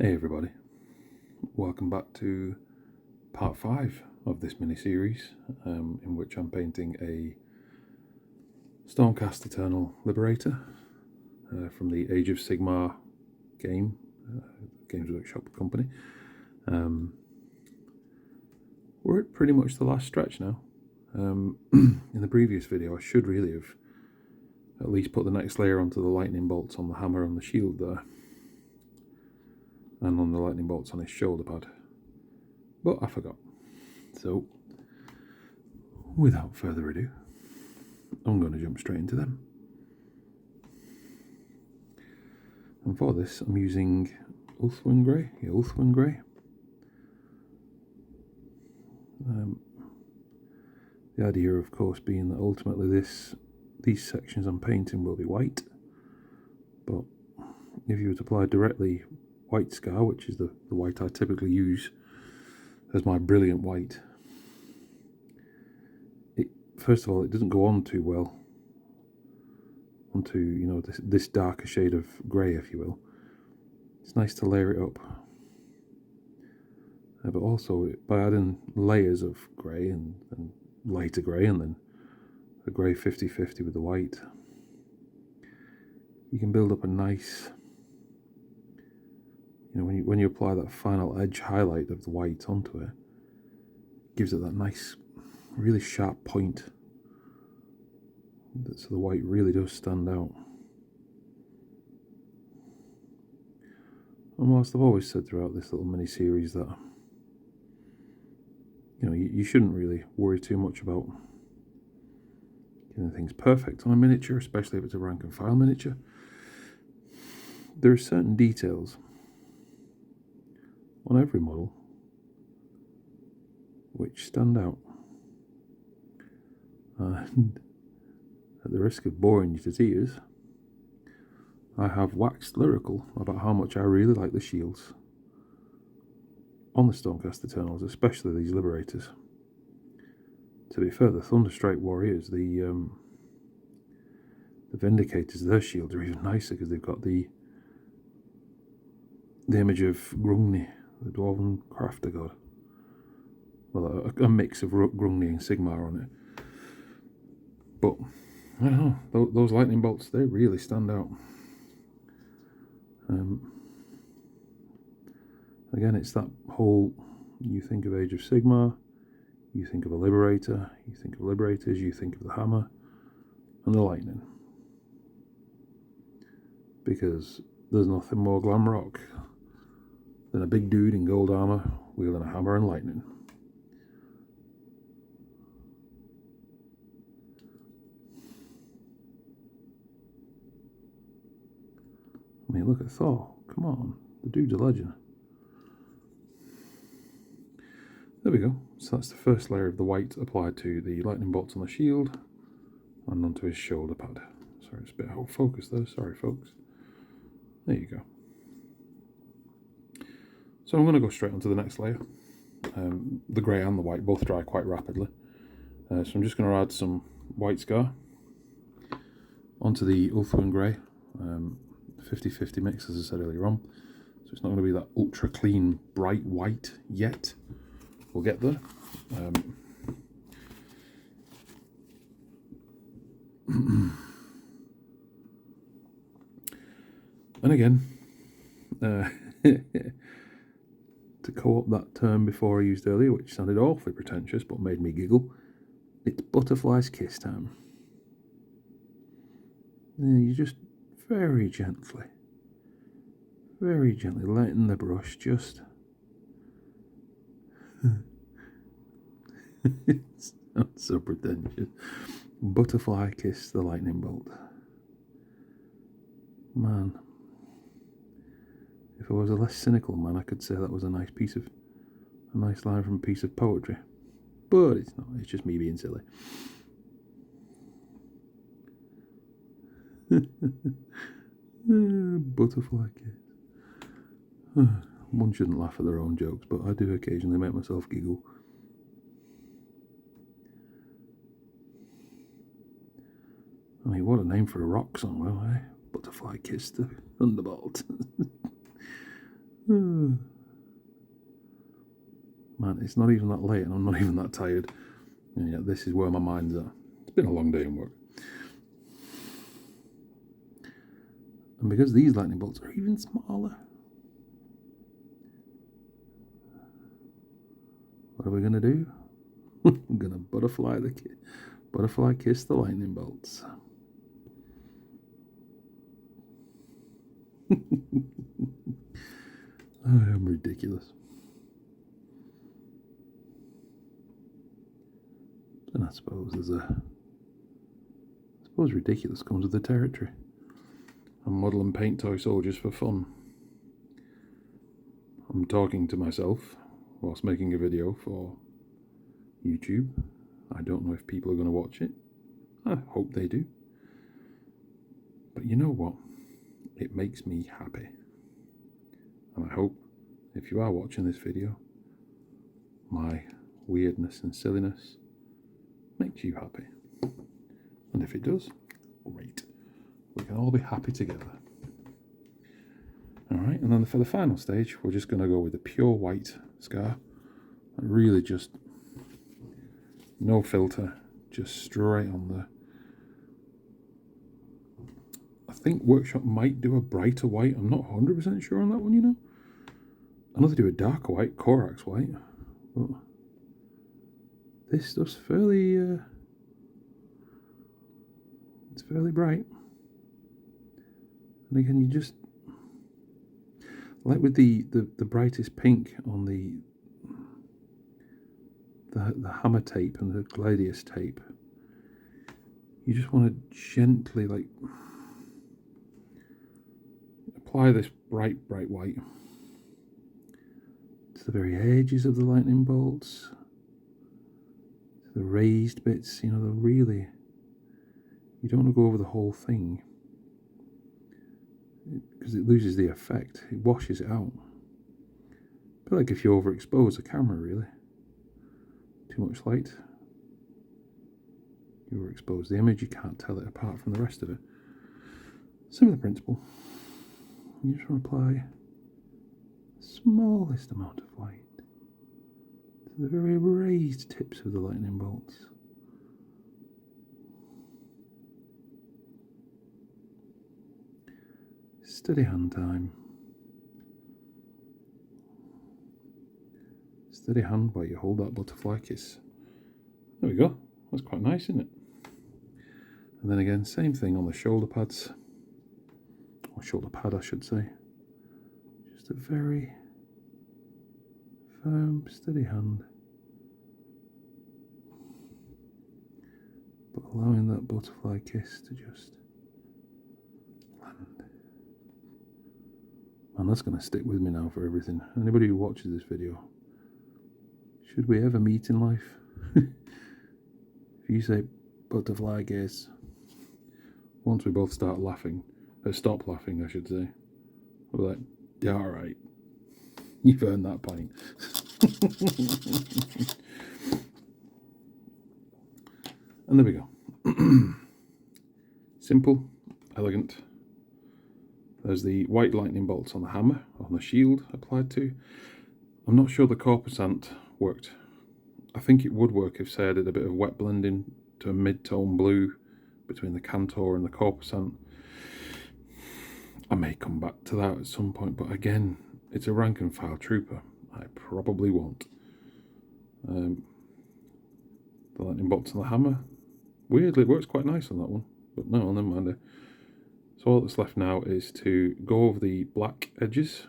Hey everybody, welcome back to part 5 of this mini-series in which I'm painting a Stormcast Eternal Liberator from the Age of Sigmar game, Games Workshop company. We're at pretty much the last stretch now. In the previous video I should really have at least put the next layer onto the lightning bolts on the hammer and the shield there, and on the lightning bolts on his shoulder pad, but I forgot. So without further ado, I'm going to jump straight into them. And for this I'm using Ulthwyn Grey. The idea of course being that ultimately these sections I'm painting will be white, but if you were to apply directly white scar, which is the white I typically use as my brilliant white, first of all, it doesn't go on too well onto this darker shade of grey, if you will. It's nice to layer it up, but also by adding layers of grey and lighter grey and then a grey 50-50 with the white, you can build up a nice, when you apply that final edge highlight of the white onto it, gives it that nice really sharp point, so the white really does stand out. And whilst I've always said throughout this little mini series that you shouldn't really worry too much about getting things perfect on a miniature, especially if it's a rank and file miniature, there are certain details on every model which stand out. And at the risk of boring you to tears, I have waxed lyrical about how much I really like the shields on the Stormcast Eternals, especially these Liberators. To be fair, the Thunderstrike Warriors, the Vindicators, their shields are even nicer because they've got the image of Grungni, the Dwarven crafter god. Well, a mix of Grungni and Sigmar on it. But I don't know, those lightning bolts, they really stand out. Again, it's that whole, you think of Age of Sigmar, you think of a Liberator, you think of Liberators, you think of the hammer and the lightning. Because there's nothing more glam rock than a big dude in gold armor wielding a hammer and lightning. I mean, look at Thor. Come on, the dude's a legend. There we go. So that's the first layer of the white applied to the lightning bolts on the shield and onto his shoulder pad. Sorry, it's a bit out of focus there. Sorry, folks. There you go. So I'm going to go straight onto the next layer. The grey and the white both dry quite rapidly. So I'm just going to add some white scar onto the Ulthwyn Grey. 50-50 mix, as I said earlier on. So it's not going to be that ultra clean, bright white yet. We'll get there. And again, to co-opt that term before I used earlier, which sounded awfully pretentious but made me giggle, it's butterfly's kiss time. And you just very gently letting the brush just it sounds so pretentious. Butterfly kiss the lightning bolt. Man, if I was a less cynical man, I could say that was a nice line from a piece of poetry. But it's not, it's just me being silly. Butterfly kiss. One shouldn't laugh at their own jokes, but I do occasionally make myself giggle. I mean, what a name for a rock song, though, eh? Butterfly kiss the thunderbolt. Man, it's not even that late and I'm not even that tired. And yet this is where my mind's at. It's been a long day in work. And because these lightning bolts are even smaller, what are we going to do? I'm going to butterfly kiss the lightning bolts. I am ridiculous. And I suppose ridiculous comes with the territory. I'm modelling paint toy soldiers for fun. I'm talking to myself whilst making a video for YouTube. I don't know if people are going to watch it. I hope they do. But you know what? It makes me happy. And I hope if you are watching this video, my weirdness and silliness makes you happy. And if it does, great. We can all be happy together. Alright, and then for the final stage, we're just going to go with a pure white scar. And really just no filter, just straight on there. I think Workshop might do a brighter white. I'm not 100% sure on that one, you know. I know they do a darker white, Corax white. But this stuff's fairly, it's fairly bright. And again, you just, like with the brightest pink on the hammer tape and the Gladius tape, you just want to gently like apply this bright white to the very edges of the lightning bolts, to the raised bits, you know, you don't want to go over the whole thing because it loses the effect, it washes it out. A bit like if you overexpose a camera, really. Too much light, you overexpose the image, you can't tell it apart from the rest of it. Similar principle. You just want to apply the smallest amount of white to the very raised tips of the lightning bolts. Steady hand time. Steady hand while you hold that butterfly kiss. There we go. That's quite nice, isn't it? And then again, same thing on the shoulder pads. Or shoulder pad, I should say. Just a very firm, steady hand. But allowing that butterfly kiss to just land. And that's going to stick with me now for everything. Anybody who watches this video, should we ever meet in life, if you say butterfly kiss, once we both start laughing, stop laughing I should say, we're like, yeah, alright, you've earned that pint. And there we go. Simple, elegant. There's the white lightning bolts on the hammer, on the shield applied to. I'm not sure the corpusant worked. I think it would work if, say, I did a bit of wet blending to a mid-tone blue between the Cantor and the corpusant. I may come back to that at some point, but again, it's a rank and file trooper. I probably won't. The lightning bolts on the hammer, weirdly, it works quite nice on that one, but no, never mind. So all that's left now is to go over the black edges.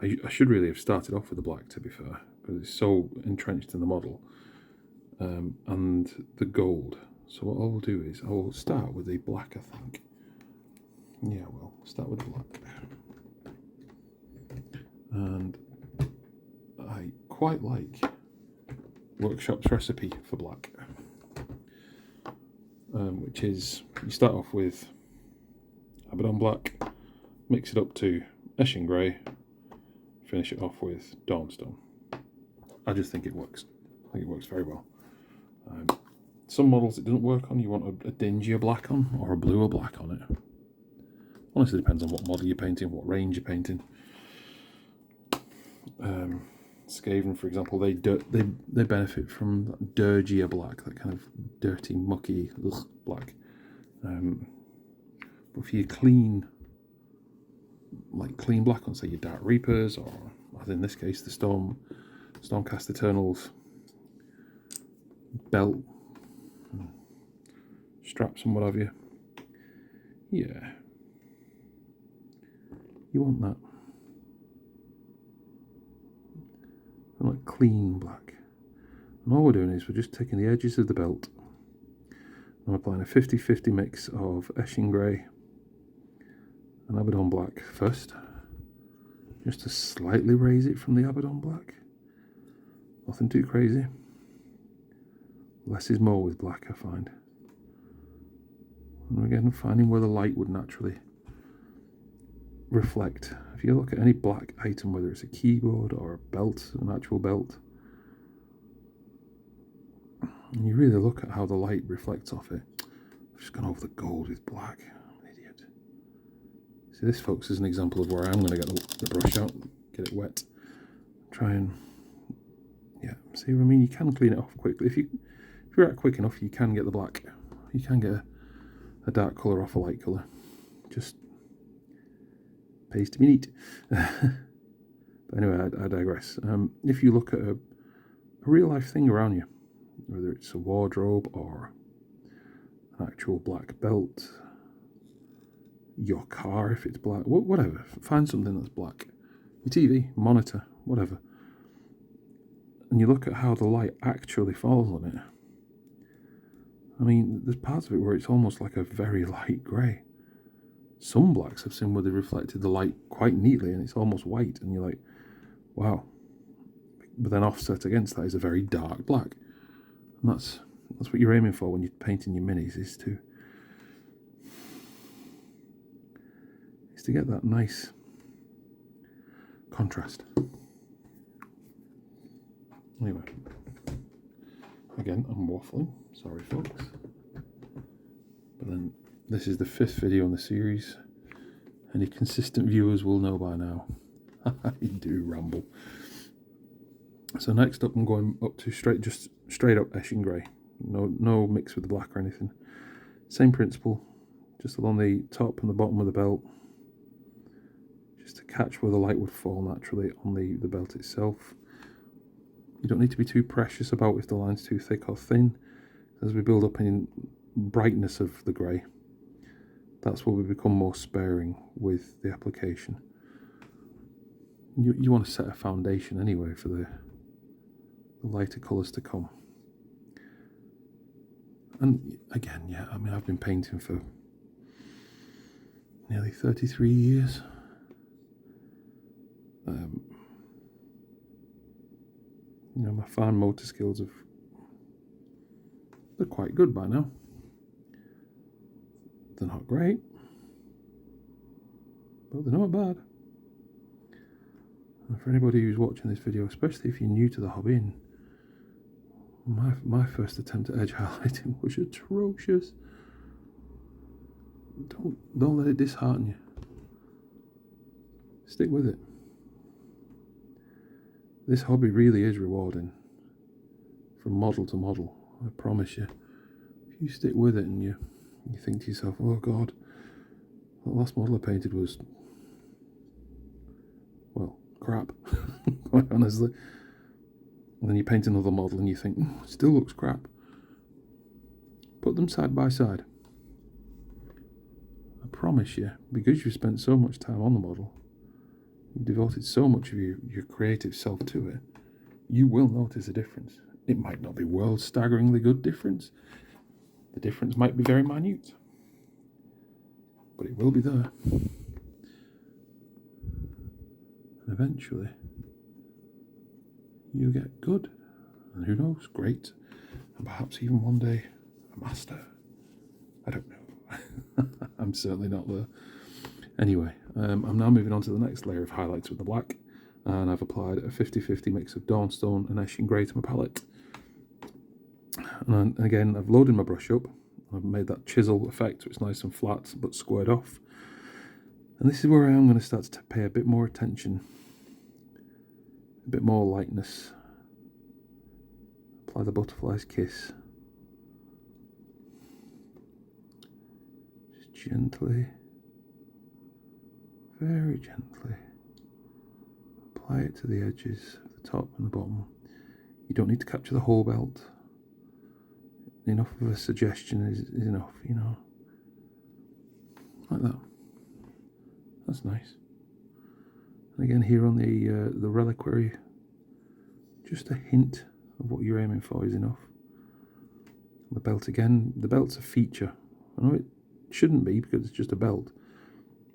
I should really have started off with the black, to be fair, because it's so entrenched in the model, and the gold. So what I'll do is I'll start with the black, I think. Yeah, well, start with the black. And I quite like Workshop's recipe for black, which is you start off with Abaddon black, mix it up to Eshin grey, finish it off with Dawnstone. I just think it works. I think it works very well. Some models it doesn't work on. You want a dingier black on or a bluer black on it. Honestly, depends on what model you're painting, what range you're painting. Skaven, for example, they benefit from that dirgier black, that kind of dirty, mucky black. But if you clean black on, say, your Dark Reapers, or as in this case, the Stormcast Eternals belt, straps and what have you, yeah, you want that. Like clean black. And all we're doing is we're just taking the edges of the belt. I'm applying a 50-50 mix of Eshin Grey and Abaddon Black first, just to slightly raise it from the Abaddon Black. Nothing too crazy. Less is more with black, I find. And again, finding where the light would naturally reflect. If you look at any black item, whether it's a keyboard or a belt, an actual belt, and you really look at how the light reflects off it. I've just gone over the gold with black. I'm an idiot. See, this, folks, is an example of where I'm going to get the brush out, get it wet, try and, yeah, see what I mean? You can clean it off quickly. If you're at quick enough, you can get the black. You can get a dark colour off a light colour. Just pays to be neat. But anyway, I digress. If you look at a real life thing around you, whether it's a wardrobe or an actual black belt, your car if it's black, whatever, find something that's black, your TV, monitor, whatever, and you look at how the light actually falls on it. I mean, there's parts of it where it's almost like a very light grey. Some blacks I've seen where they reflected the light quite neatly and it's almost white, and you're like, wow. But then offset against that is a very dark black. And that's what you're aiming for when you're painting your minis, is to get that nice contrast. Anyway, again, I'm waffling, sorry folks. But then this is the 5th video in the series. Any consistent viewers will know by now. I do ramble. So next up, I'm going up to straight up Eshin Grey. No mix with the black or anything. Same principle, just along the top and the bottom of the belt, just to catch where the light would fall naturally on the belt itself. You don't need to be too precious about if the line's too thick or thin. As we build up in brightness of the grey, that's where we become more sparing with the application. You want to set a foundation anyway for the lighter colours to come. And again, yeah, I mean, I've been painting for nearly 33 years. You know, my fine motor skills they're quite good by now. They're not great, but they're not bad. And for anybody who's watching this video, especially if you're new to the hobby, and my first attempt at edge highlighting was atrocious. Don't let it dishearten you. Stick with it. This hobby really is rewarding, from model to model, I promise you. If you stick with it and you think to yourself, oh God, the last model I painted was, well, crap, quite honestly. And then you paint another model and you think, it still looks crap. Put them side by side. I promise you, because you've spent so much time on the model, you devoted so much of your creative self to it, you will notice a difference. It might not be world staggeringly good difference. The difference might be very minute, but it will be there. And eventually, you get good, and who knows, great, and perhaps even one day a master. I don't know. I'm certainly not there. Anyway, I'm now moving on to the next layer of highlights with the black, and I've applied a 50-50 mix of Dawnstone and Eshin Grey to my palette. And again, I've loaded my brush up. I've made that chisel effect so it's nice and flat but squared off. And this is where I am going to start to pay a bit more attention a bit more lightness. Apply the butterfly's kiss. Just gently, very gently, apply it to the edges of the top and the bottom. You don't need to capture the whole belt. Enough of a suggestion is enough, you know. Like that. That's nice. And again, here on the reliquary, just a hint of what you're aiming for is enough. The belt again, the belt's a feature. I know it shouldn't be because it's just a belt.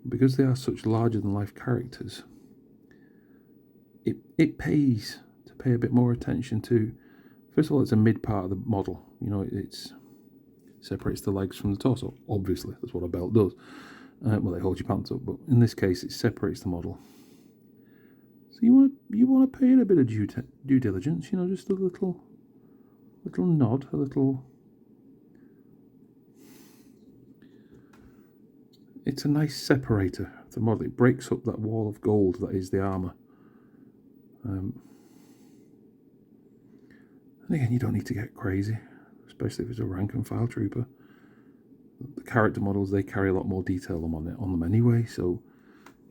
Because they are such larger than life characters, it pays to pay a bit more attention to. First of all, it's a mid part of the model. You know, it separates the legs from the torso. Obviously, that's what a belt does. Well, it holds your pants up, but in this case, it separates the model. So you want to pay it a bit of due diligence. You know, just a little nod, a little. It's a nice separator of the model. It breaks up that wall of gold that is the armour. And again, you don't need to get crazy, especially if it's a rank and file trooper. The character models, they carry a lot more detail on them anyway, so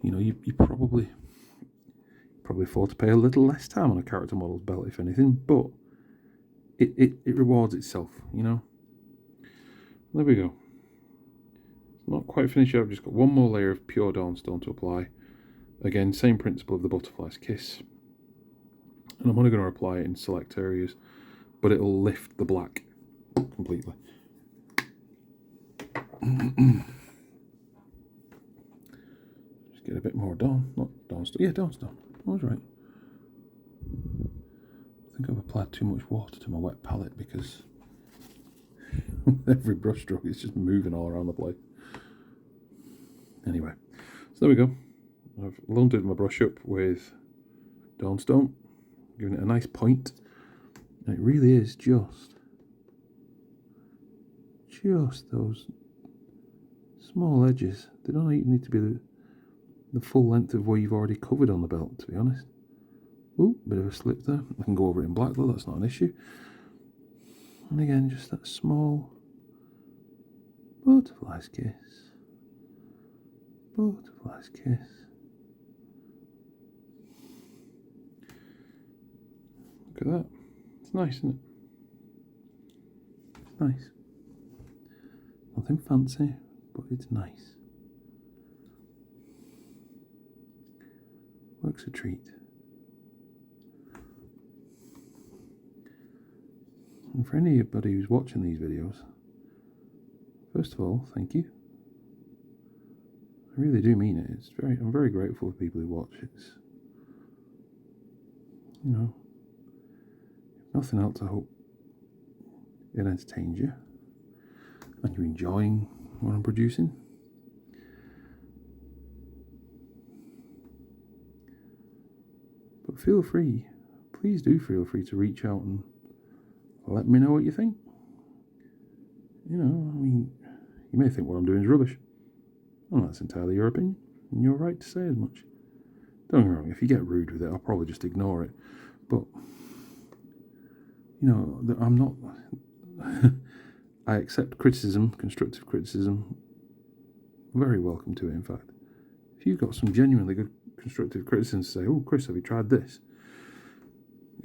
you know you probably afford to pay a little less time on a character model's belt, if anything, but it rewards itself, you know. There we go. Not quite finished yet. I've just got one more layer of pure Dawnstone to apply. Again, same principle of the butterfly's kiss. And I'm only going to apply it in select areas, but it'll lift the black completely. Just get a bit more not Dawnstone. Yeah, Dawnstone. I was right. I think I've applied too much water to my wet palette because every brush stroke is just moving all around the place. Anyway, so there we go. I've loaded my brush up with Dawnstone, giving it a nice point, and it really is just those small edges. They don't even need to be the full length of where you've already covered on the belt, to be honest. Ooh, bit of a slip there. I can go over it in black though, that's not an issue. And again, just that small butterfly's kiss. Butterfly's kiss. Look at that. It's nice, isn't it? It's nice. Nothing fancy, but it's nice. Works a treat. And for anybody who's watching these videos, first of all, thank you. I really do mean it. I'm very grateful for people who watch it. You know, if nothing else, I hope it entertains you and you're enjoying what I'm producing. But feel free, please do feel free to reach out and let me know what you think. You know, I mean, you may think what I'm doing is rubbish. Well, that's entirely your opinion, and you're right to say as much. Don't get me wrong, if you get rude with it, I'll probably just ignore it. But, you know, I'm not... I accept criticism, constructive criticism. Very welcome to it, in fact. If you've got some genuinely good constructive criticism to say, oh, Chris, have you tried this?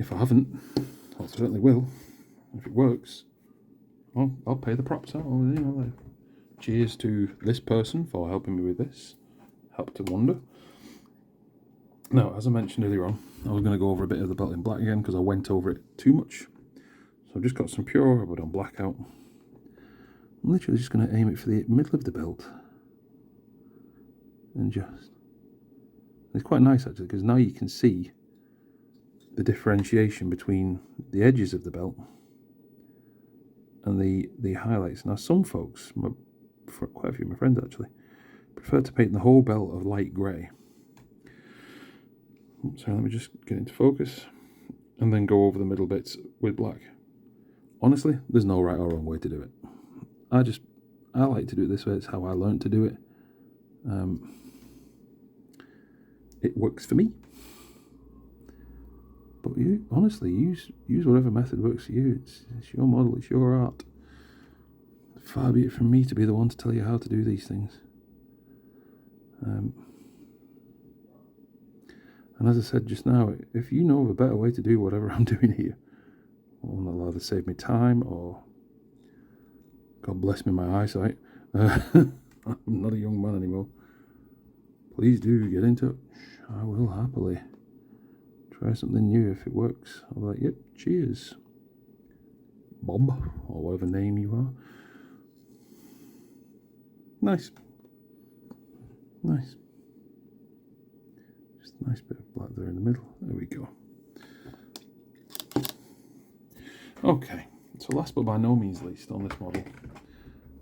If I haven't, I certainly will. If it works, I'll pay the props out. You know, like, cheers to this person for helping me with this. Helped to wonder. Now, as I mentioned earlier on, I was going to go over a bit of the belt in black again because I went over it too much. So I've just got some pure wood on black out. I'm literally just going to aim it for the middle of the belt. And just... It's quite nice actually because now you can see the differentiation between the edges of the belt and the highlights. Now some folks, quite a few of my friends actually, prefer to paint the whole belt of light grey. So let me just get into focus and then go over the middle bits with black. Honestly, there's no right or wrong way to do it. I like to do it this way. It's how I learned to do it. It works for me. But you honestly use whatever method works for you. It's your model, it's your art. Far be it from me to be the one to tell you how to do these things. And as I said just now, if you know of a better way to do whatever I'm doing here, one that'll either save me time or God bless me my eyesight, I'm not a young man anymore, please do get in touch. I will happily try something new if it works. I'll be like, yep, cheers, Bob, or whatever name you are. Nice. Just a nice bit of black there in the middle. There we go. Okay, so last but by no means least on this model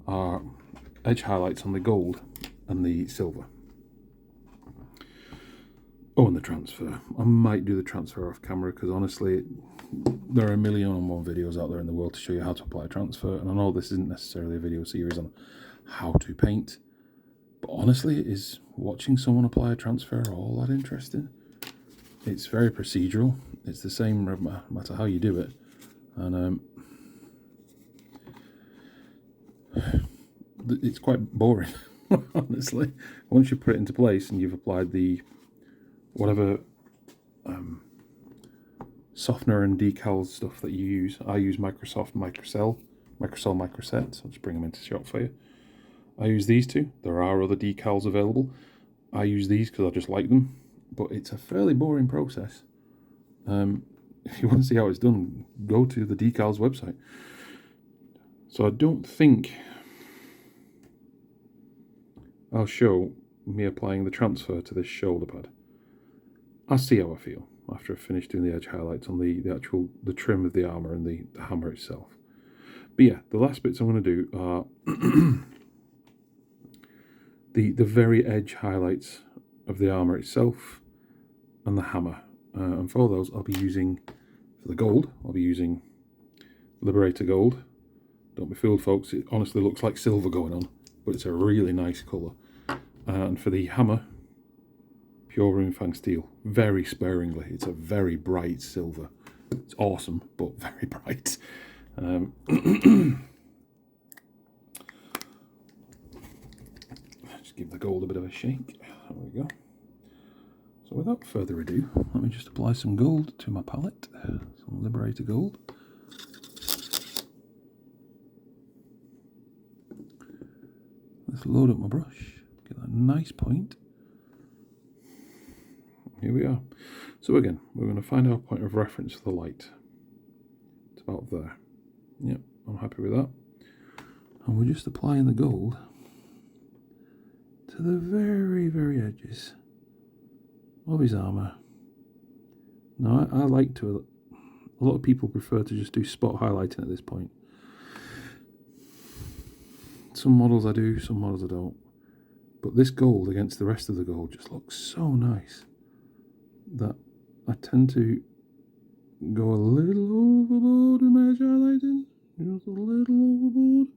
are edge highlights on the gold and the silver. Oh, and the transfer. I might do the transfer off camera because honestly, there are 1,000,001 videos out there in the world to show you how to apply a transfer, and I know this isn't necessarily a video series on how to paint, but honestly, is watching someone apply a transfer all that interesting? It's very procedural. It's the same no matter how you do it, and it's quite boring, honestly. Once you put it into place and you've applied the whatever softener and decal stuff that you use. I use Microsoft Microcell Microsets. I'll just bring them into shot for you. I use these two. There are other decals available. I use these because I just like them, but it's a fairly boring process. If you want to see how it's done, go to the decals website. So I don't think I'll show me applying the transfer to this shoulder pad. I'll see how I feel after I've finished doing the edge highlights on the trim of the armour and the hammer itself. But yeah, the last bits I'm going to do are the very edge highlights of the armour itself and the hammer. And for those, I'll be using, for the gold, I'll be using Liberator Gold. Don't be fooled, folks, it honestly looks like silver going on, but it's a really nice colour. And for the hammer, pure Runefang steel, very sparingly. It's a very bright silver. It's awesome, but very bright. Just give the gold a bit of a shake. There we go. So without further ado, let me just apply some gold to my palette. Some Liberator Gold. Let's load up my brush. Get that nice point. Here we are. So again, we're going to find our point of reference for the light. It's about there. Yep, I'm happy with that. And we're just applying the gold to the very, very edges of his armour. Now, I like to, a lot of people prefer to just do spot highlighting at this point. Some models I do, some models I don't. But this gold against the rest of the gold just looks so nice that I tend to go a little overboard with my edge highlighting. Just a little overboard.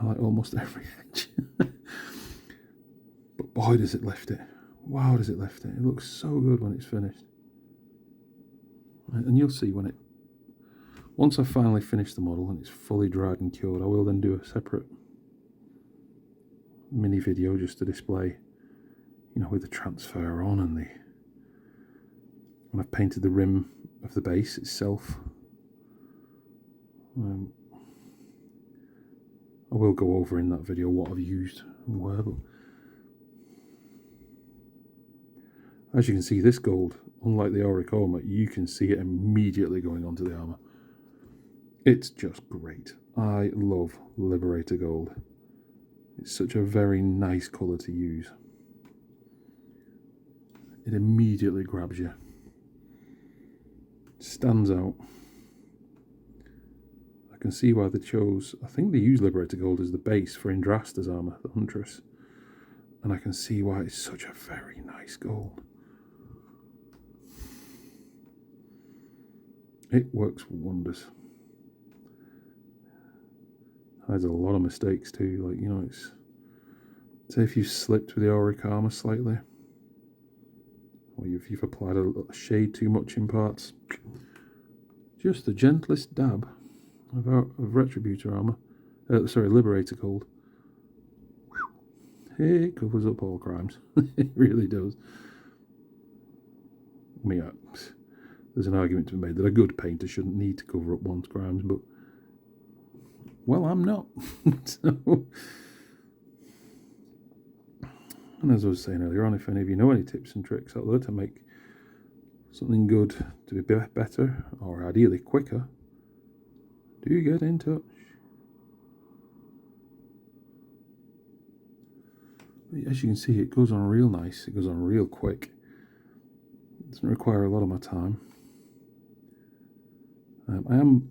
I like almost every edge. But boy, does it lift it. Wow, does it lift it. It looks so good when it's finished. And you'll see when it... Once I've finally finished the model and it's fully dried and cured, I will then do a separate mini video just to display, you know, with the transfer on and the... When I've painted the rim of the base itself. I will go over in that video what I've used and where, but as you can see, this gold, unlike the auric armour, you can see it immediately going onto the armour. It's just great. I love Liberator Gold. It's such a very nice colour to use. It immediately grabs you. Stands out. I can see why they chose, I think they use Liberator Gold as the base for Indrasta's armour, the Huntress. And I can see why it's such a very nice gold. It works wonders. Hides a lot of mistakes too, like, you know, it's... Say if you slipped with the auric armour slightly, or if you've applied a shade too much in parts, just the gentlest dab of Retributor armour, Liberator Gold. It covers up all crimes. It really does. I mean, there's an argument to be made that a good painter shouldn't need to cover up one's crimes, but, well, I'm not. So, and as I was saying earlier on, if any of you know any tips and tricks out there to make something good to be better, or ideally quicker, do get in touch. As you can see, it goes on real nice, it goes on real quick. It doesn't require a lot of my time. I am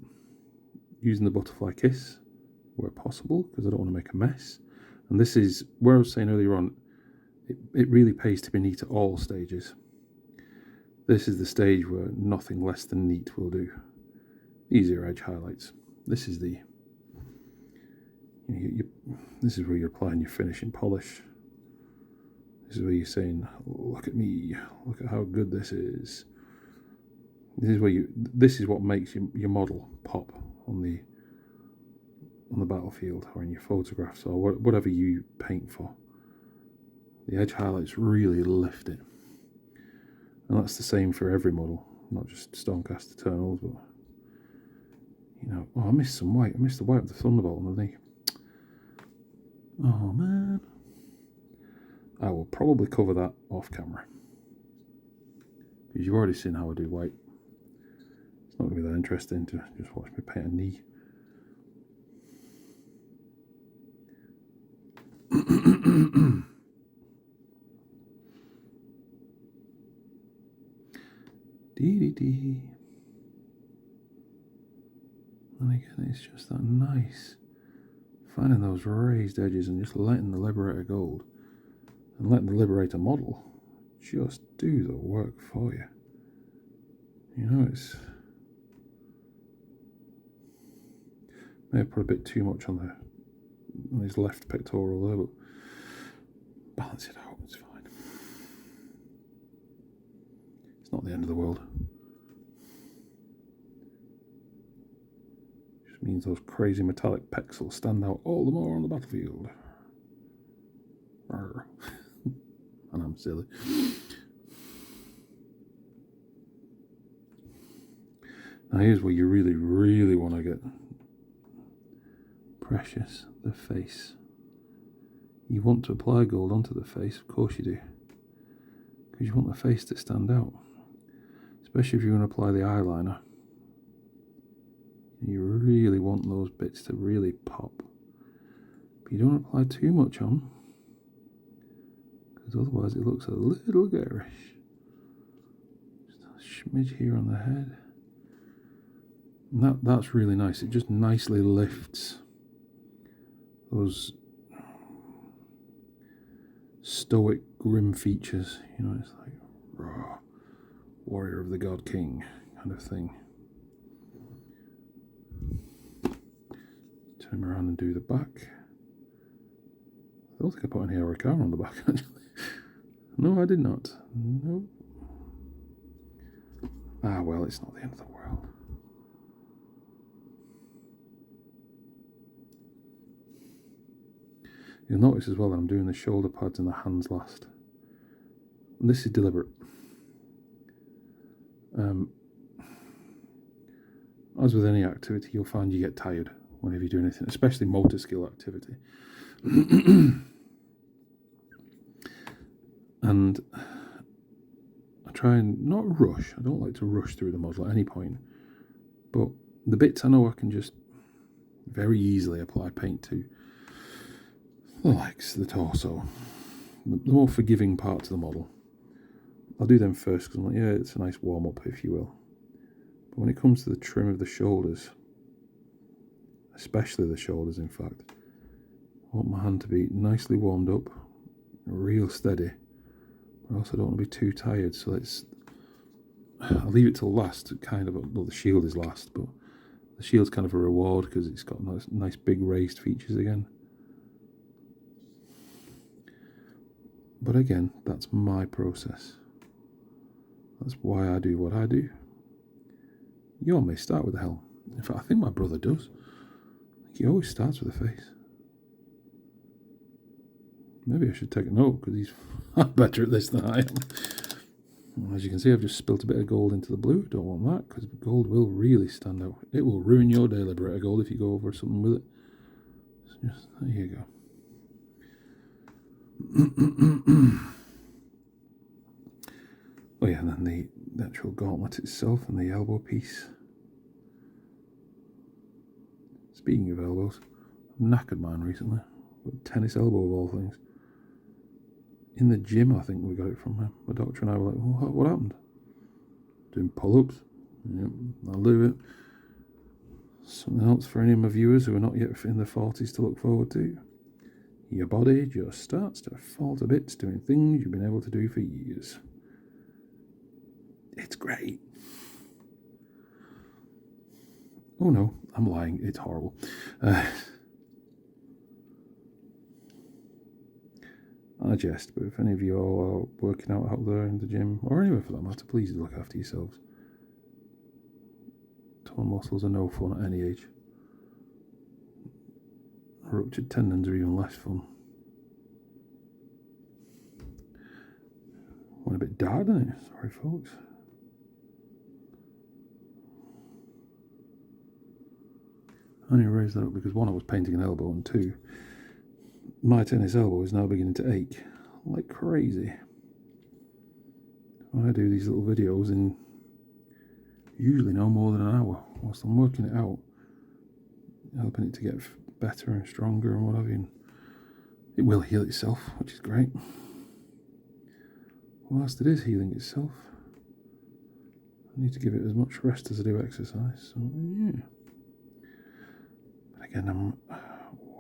using the butterfly kiss where possible, because I don't want to make a mess. And this is where I was saying earlier on, it really pays to be neat at all stages. This is the stage where nothing less than neat will do. Easier edge highlights. This is the this is where you're applying your finishing polish. This is where you're saying, look at me, look at how good this is. This is what makes your model pop on the battlefield, or in your photographs, or whatever you paint for. The edge highlights really lift it. And that's the same for every model, not just Stormcast Eternals, but, I missed some white. I missed the white of the Thunderbolt underneath. Oh, man. I will probably cover that off camera, because you've already seen how I do white. It's not going to be that interesting to just watch me paint a knee. Dee. And again, it's just that nice, finding those raised edges and just letting the Liberator Gold and letting the Liberator model just do the work for you. It's... may have put a bit too much on his left pectoral there, but balance it out, it's fine. It's not the end of the world. Just means those crazy metallic pecs will stand out all the more on the battlefield. Arr. And I'm silly. Now here's where you really, really want to get precious, the face. You want to apply gold onto the face, of course you do, because you want the face to stand out, especially if you're going to apply the eyeliner. You really want those bits to really pop, but you don't apply too much on, because otherwise it looks a little garish. Just a smidge here on the head, and that's really nice. It just nicely lifts those stoic, grim features. It's like raw warrior of the God King kind of thing. Turn him around and do the back. I don't think I put any Arakawa on the back, actually. No, I did not. No. Ah, well, it's not the end of the world. You'll notice as well that I'm doing the shoulder pads and the hands last. And this is deliberate. As with any activity, you'll find you get tired whenever you do anything, especially motor skill activity. And I try and not rush. I don't like to rush through the model at any point. But the bits I know I can just very easily apply paint to, the legs, the torso, the more forgiving parts of the model, I'll do them first, because I'm like, yeah, it's a nice warm-up, if you will. But when it comes to the trim of the shoulders, especially the shoulders, in fact, I want my hand to be nicely warmed up, real steady, but I also don't want to be too tired, so I'll leave it till last, kind of. Well, the shield is last, but the shield's kind of a reward, because it's got nice big raised features again. But again, that's my process. That's why I do what I do. You all may start with the helm. In fact, I think my brother does. He always starts with the face. Maybe I should take a note, because he's far better at this than I am. As you can see, I've just spilt a bit of gold into the blue. Don't want that, because gold will really stand out. It will ruin your day, Liberator gold, if you go over something with it. So just, there you go. Oh yeah, and then the actual gauntlet itself and the elbow piece. Speaking of elbows, I've knackered mine recently. Got tennis elbow of all things. In the gym, I think we got it from him. My doctor and I were like, what happened? Doing pull-ups. Yep, I'll do it. Something else for any of my viewers who are not yet in their 40s to look forward to. Your body just starts to fall to bits doing things you've been able to do for years. It's great. Oh no, I'm lying. It's horrible. I jest, but if any of you all are working out there in the gym, or anywhere for that matter, please look after yourselves. Torn muscles are no fun at any age. Ruptured tendons are even less fun. Went a bit dark, didn't it? Sorry, folks. I only raised that up because one, I was painting an elbow, and two, my tennis elbow is now beginning to ache like crazy. I do these little videos in usually no more than an hour whilst I'm working it out, helping it to get better and stronger and what have you. And it will heal itself, which is great. Whilst it is healing itself, I need to give it as much rest as I do exercise. So yeah. But again, I'm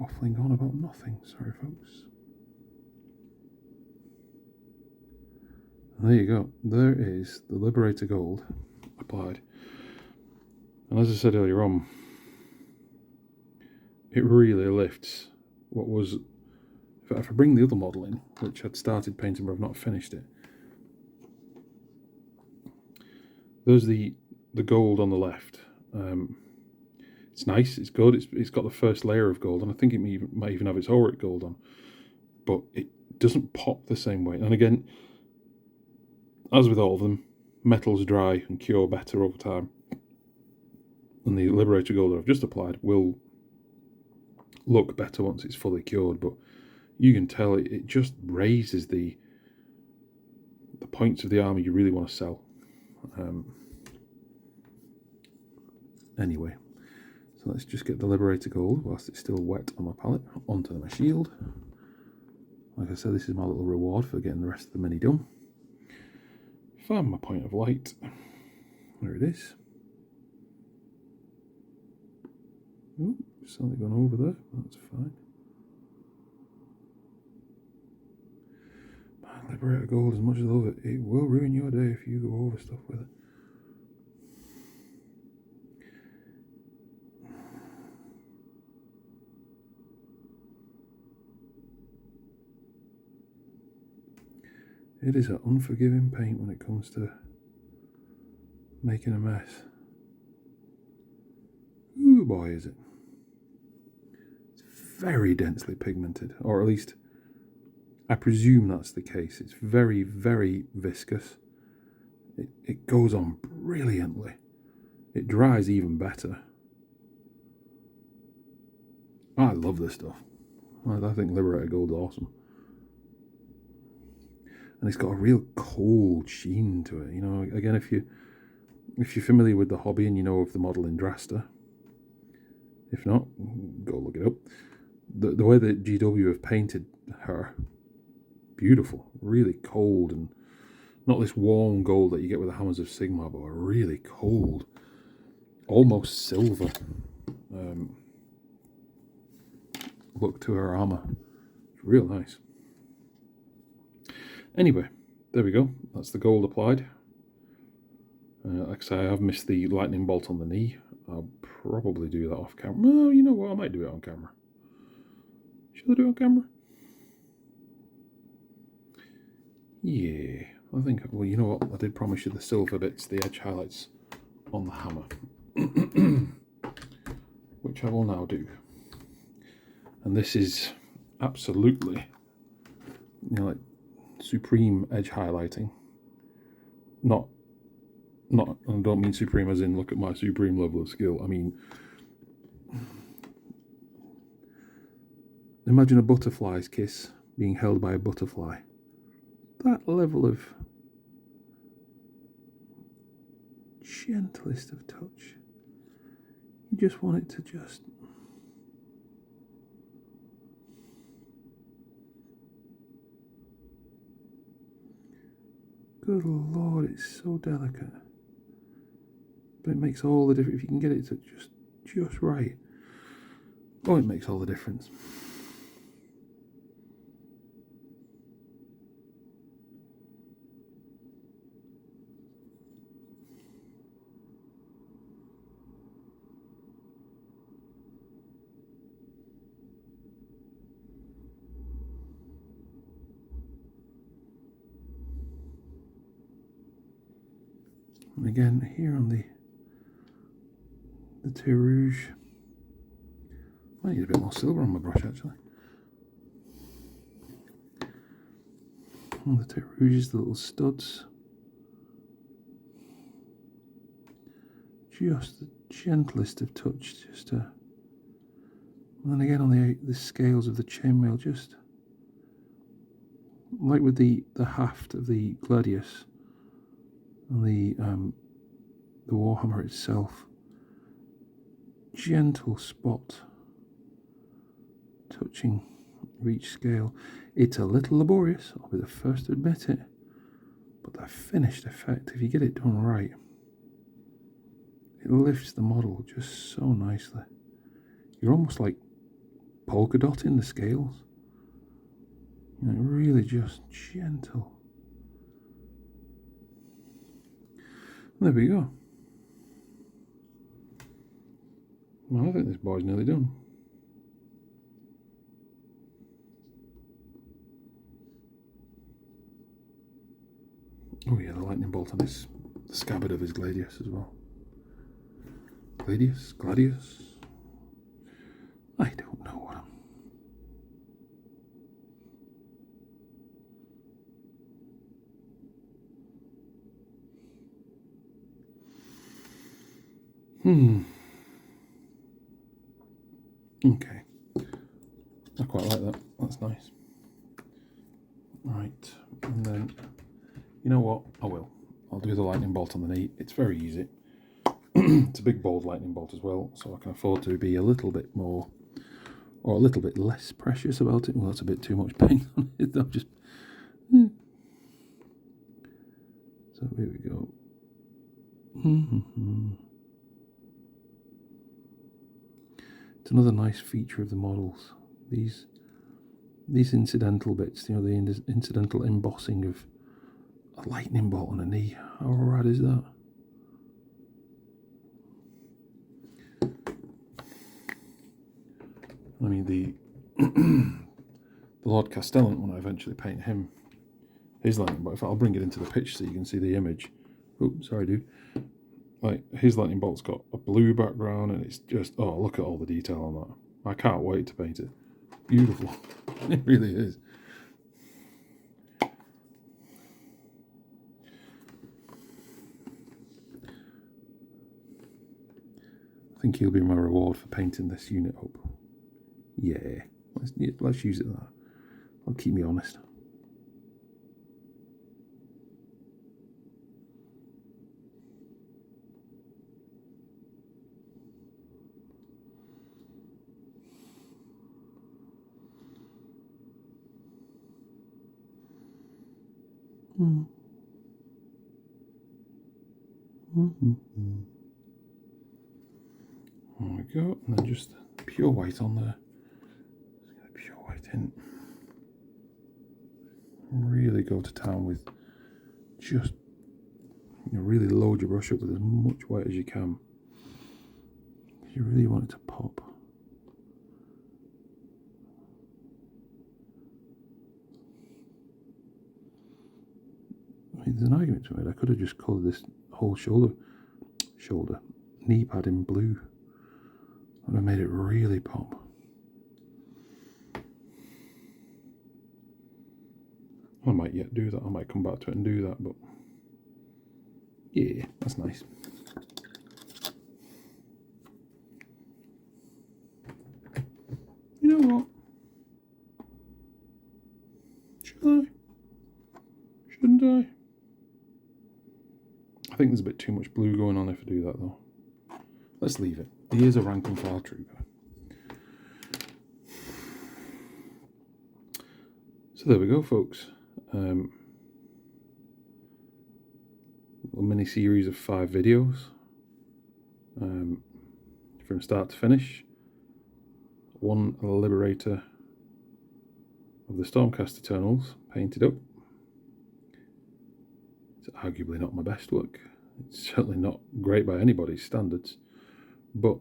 waffling on about nothing. Sorry, folks. And there you go. There is the Liberator Gold applied. And as I said earlier on, it really lifts what was... If I bring the other model in, which I'd started painting but I've not finished it, there's the gold on the left. It's nice, it's good, it's got the first layer of gold, and I think it might even have its auric gold on, but it doesn't pop the same way. And again, as with all of them, metals dry and cure better over time, and the Liberator Gold that I've just applied will look better once it's fully cured, but you can tell it just raises the points of the armour you really want to sell. Anyway, so let's just get the Liberator Gold whilst it's still wet on my palette onto my shield. Like I said, this is my little reward for getting the rest of the mini done. Find my point of light. There it is. Oh, something gone over there. That's fine. Man, Liberator Gold, as much as I love it, it will ruin your day if you go over stuff with it. It is an unforgiving paint when it comes to making a mess. Ooh boy, is it. It's very densely pigmented, or at least I presume that's the case. It's very, very viscous. It goes on brilliantly. It dries even better. I love this stuff. I think Liberator Gold's awesome. And it's got a real cold sheen to it. You know, again, if you're familiar with the hobby and you know of the model in Drasta, if not, go look it up. The way that GW have painted her, beautiful, really cold, and not this warm gold that you get with the Hammers of Sigmar, but a really cold, almost silver look to her armour. It's real nice. Anyway, there we go. That's the gold applied. Like I say, I have missed the lightning bolt on the knee. I'll probably do that off camera. Well, you know what? I might do it on camera. Should I do it on camera? Yeah, I think, well, you know what? I did promise you the silver bits, the edge highlights on the hammer, which I will now do. And this is absolutely, like supreme edge highlighting. Not, and I don't mean supreme as in look at my supreme level of skill. I mean, imagine a butterfly's kiss being held by a butterfly. That level of gentlest of touch. You just want it to just... Good Lord, it's so delicate. But it makes all the difference. If you can get it to just right. Oh, it makes all the difference. And again, here on the Terre Rouge, I need a bit more silver on my brush actually. On the Terre Rouge, the little studs, just the gentlest of touch, and then again on the scales of the chainmail, just like with the haft of the Gladius and the Warhammer itself, gentle spot touching each scale. It's a little laborious, I'll be the first to admit it, but the finished effect, if you get it done right, it lifts the model just so nicely. You're almost like polka dotting the scales. Really just gentle. There we go. Well, I think this boy's nearly done. Oh yeah, the lightning bolt on the scabbard of his Gladius as well. Gladius? I don't know what Okay. I quite like that. That's nice. Right, and then, you know what? I'll do the lightning bolt on the knee. It's very easy. It's a big bold lightning bolt as well, so I can afford to be a little bit more, or a little bit less precious about it. Well, that's a bit too much paint on it. I'm just... So here we go. It's another nice feature of the models. These incidental bits, the incidental embossing of a lightning bolt on a knee. How rad is that? I mean, the Lord Castellan, when I eventually paint him, his lightning bolt, I'll bring it into the pitch so you can see the image. Oh, sorry, dude. Like, his lightning bolt's got a blue background, and it's just, oh, look at all the detail on that. I can't wait to paint it. Beautiful. It really is. I think he'll be my reward for painting this unit up. Yeah, let's use it that. That'll keep me honest. There we go, and then just pure white on there. Just get a pure white in. Really go to town with just, really load your brush up with as much white as you can. You really want it to pop. mean, there's an argument to it. I could have just coloured this whole knee pad in blue. That would have made it really pop. I might yet do that. I might come back to it and do that, but yeah, that's nice. You know what? Should I? Shouldn't I? I think there's a bit too much blue going on if I do that though. Let's leave it. He is a rank and file trooper. So there we go, folks. Little mini series of 5 videos from start to finish. One Liberator of the Stormcast Eternals painted up. It's arguably not my best work. It's certainly not great by anybody's standards, but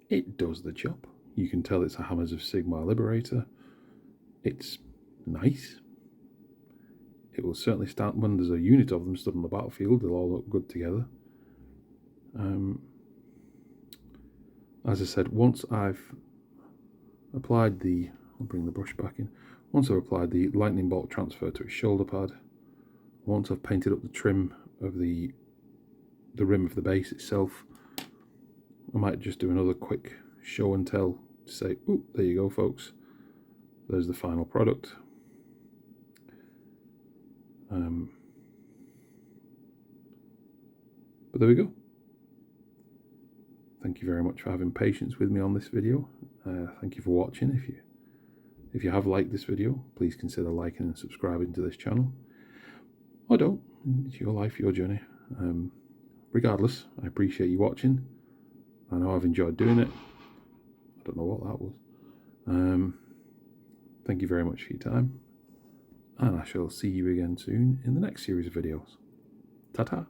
it does the job. You can tell it's a Hammers of Sigmar Liberator. It's nice. It will certainly stand when there's a unit of them stood on the battlefield. They'll all look good together. As I said, once I've applied the, I'll bring the brush back in. Once I've applied the lightning bolt transfer to its shoulder pad, once I've painted up the trim of the rim of the base itself, I might just do another quick show and tell to say, oh, there you go, folks. There's the final product. But there we go. Thank you very much for having patience with me on this video. Thank you for watching. If you have liked this video, please consider liking and subscribing to this channel. Or don't. It's your life, your journey. Regardless, I appreciate you watching. I know I've enjoyed doing it. I don't know what that was. Thank you very much for your time. And I shall see you again soon in the next series of videos. Ta-ta.